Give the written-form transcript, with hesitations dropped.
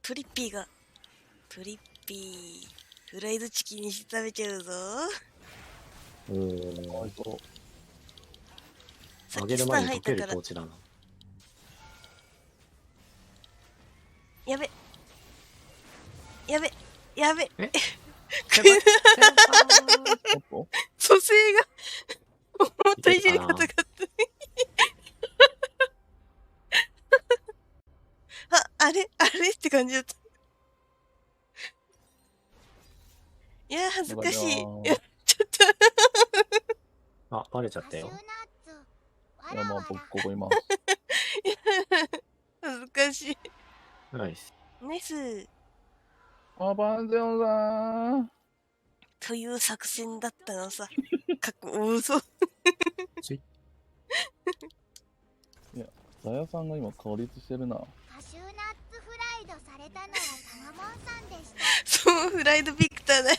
トリッピーが。トリッピー。フライドチキンにして食べちゃうぞ。おお。さっ揚げるきスタン前に溶け入ったから。るトーチだな。やべ。やべ。やべ。え蘇生が思った以上に硬かった。あれって感じだった。いや、恥ずかしい。いや、ちょっと。あ、バレちゃったよ。いや、まあ、僕、ここいます。恥ずかしい。ナイス。ナイス。あ、バンゼオンさん。という作戦だったのさ。嘘。いや、ザヤさんが今、倒立してるな。カシューナッツフライドされたのはタマモンさんでした。そう、フライドビクターだよ。